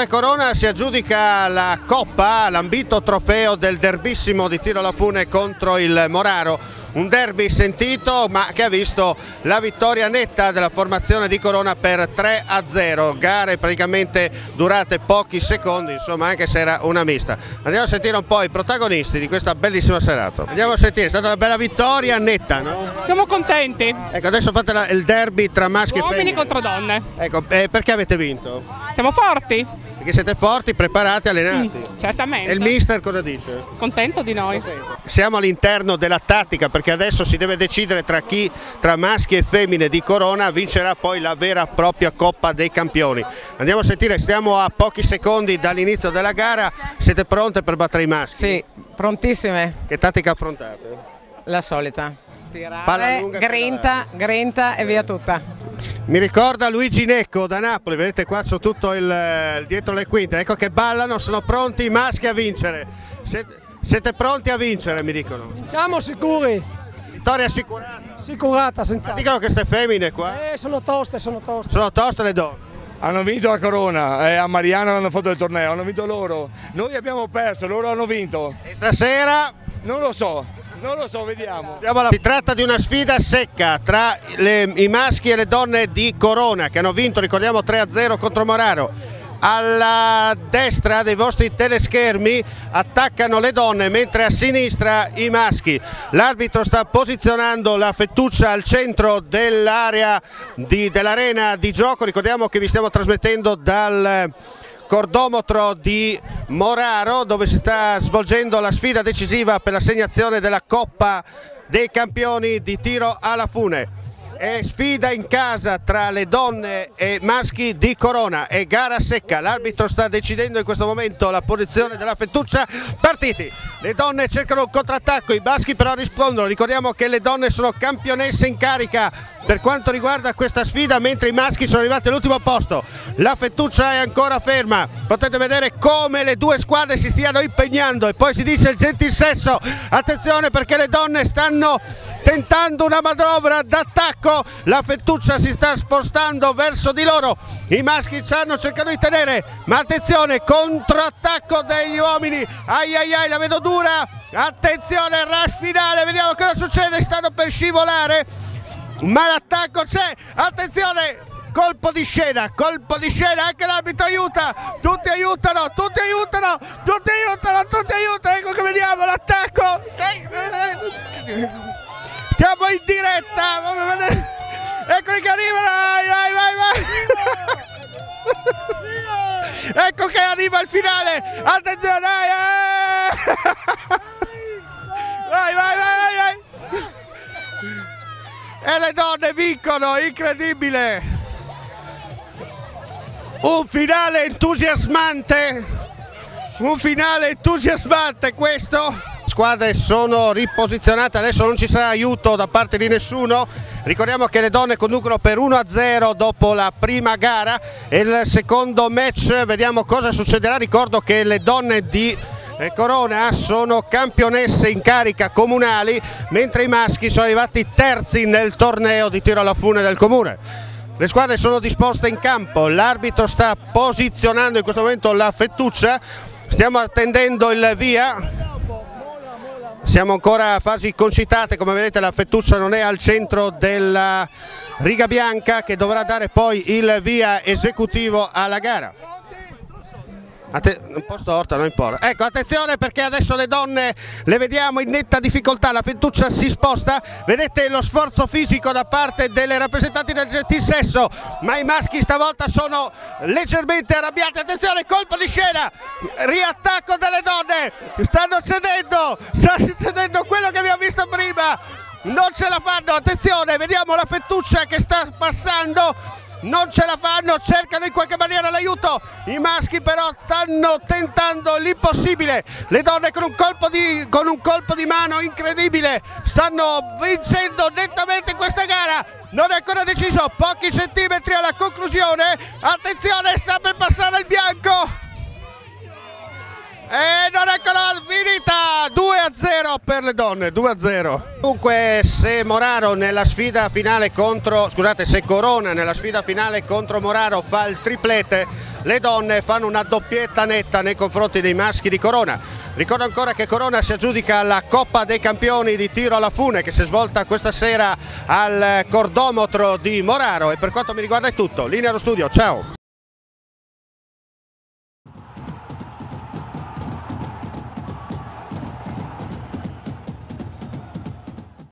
Dunque Corona si aggiudica la Coppa, l'ambito trofeo del derbissimo di tiro alla fune contro il Moraro. Un derby sentito ma che ha visto la vittoria netta della formazione di Corona per 3-0, gare praticamente durate pochi secondi, insomma, anche se era una mista. Andiamo a sentire un po' i protagonisti di questa bellissima serata. Andiamo a sentire, è stata una bella vittoria netta, no? Siamo contenti. Ecco, adesso fate il derby tra maschi e femmine. Uomini contro donne. Ecco, perché avete vinto? Siamo forti? Perché siete forti, preparati, allenati. Certamente. E il mister cosa dice? Contento di noi. Siamo all'interno della tattica, perché adesso si deve decidere tra maschi e femmine di Corona vincerà poi la vera e propria Coppa dei Campioni. Andiamo a sentire, stiamo a pochi secondi dall'inizio della gara, siete pronte per battere i maschi? Sì, prontissime. Che tattica affrontate? La solita. Tirare, grinta e via tutta. Mi ricorda Luigi Necco da Napoli, vedete qua su tutto il dietro le quinte, ecco che ballano, sono pronti i maschi a vincere. Siete pronti a vincere, mi dicono? Vinciamo sicuri. Vittoria assicurata? Sicurata, senza. Dicono che queste femmine qua? Sono toste, sono toste. Sono toste le donne? Hanno vinto a Corona, a Mariano hanno fatto il torneo, hanno vinto loro. Noi abbiamo perso, loro hanno vinto. E stasera? Non lo so. Non lo so, vediamo. Si tratta di una sfida secca tra i maschi e le donne di Corona che hanno vinto, ricordiamo, 3-0 contro Moraro. Alla destra dei vostri teleschermi attaccano le donne, mentre a sinistra i maschi. L'arbitro sta posizionando la fettuccia al centro dell'area dell'arena di gioco. Ricordiamo che vi stiamo trasmettendo dal cordometro di Moraro, dove si sta svolgendo la sfida decisiva per l'assegnazione della Coppa dei Campioni di tiro alla fune. È sfida in casa tra le donne e maschi di Corona, è gara secca, l'arbitro sta decidendo in questo momento la posizione della fettuccia. Partiti, le donne cercano un contrattacco, i maschi però rispondono. Ricordiamo che le donne sono campionesse in carica per quanto riguarda questa sfida, mentre i maschi sono arrivati all'ultimo posto. La fettuccia è ancora ferma, potete vedere come le due squadre si stiano impegnando e poi si dice il gentilsesso. Attenzione, perché le donne stanno tentando una manovra d'attacco, la fettuccia si sta spostando verso di loro, i maschi cercano di tenere, ma attenzione, controattacco degli uomini, ai ai ai, la vedo dura, attenzione, rush finale, vediamo cosa succede, stanno per scivolare, ma l'attacco c'è, attenzione, colpo di scena, anche l'arbitro aiuta, tutti aiutano, ecco che vediamo l'attacco. Siamo in diretta, eccoli che arrivano, vai. Ecco che arriva il finale, attenzione, vai. E le donne vincono, incredibile. Un finale entusiasmante questo. Squadre sono riposizionate, adesso non ci sarà aiuto da parte di nessuno. Ricordiamo che le donne conducono per 1-0 dopo la prima gara e il secondo match vediamo cosa succederà. Ricordo che le donne di Corona sono campionesse in carica comunali, mentre i maschi sono arrivati terzi nel torneo di tiro alla fune del comune. Le squadre sono disposte in campo, l'arbitro sta posizionando in questo momento la fettuccia, stiamo attendendo il via. Siamo ancora a fasi concitate, come vedete la fettuccia non è al centro della riga bianca che dovrà dare poi il via esecutivo alla gara. Un po' storta, non importa. Ecco, attenzione perché adesso le donne le vediamo in netta difficoltà, la fettuccia si sposta, vedete lo sforzo fisico da parte delle rappresentanti del gentilsesso, ma i maschi stavolta sono leggermente arrabbiati. Attenzione, colpo di scena, riattacco delle donne, sta succedendo quello che abbiamo visto prima, non ce la fanno, attenzione, vediamo la fettuccia che sta passando. Non ce la fanno, cercano in qualche maniera l'aiuto, i maschi però stanno tentando l'impossibile, le donne con un colpo di mano incredibile stanno vincendo nettamente questa gara, non è ancora deciso, pochi centimetri alla conclusione, attenzione, sta per passare il bianco e non è ancora finita, 2-0 per le donne, 2-0. Dunque se Moraro nella sfida finale se Corona nella sfida finale contro Moraro fa il triplete, le donne fanno una doppietta netta nei confronti dei maschi di Corona. Ricordo ancora che Corona si aggiudica la Coppa dei Campioni di tiro alla fune che si è svolta questa sera al cordometro di Moraro, e per quanto mi riguarda è tutto. Linea allo studio, ciao!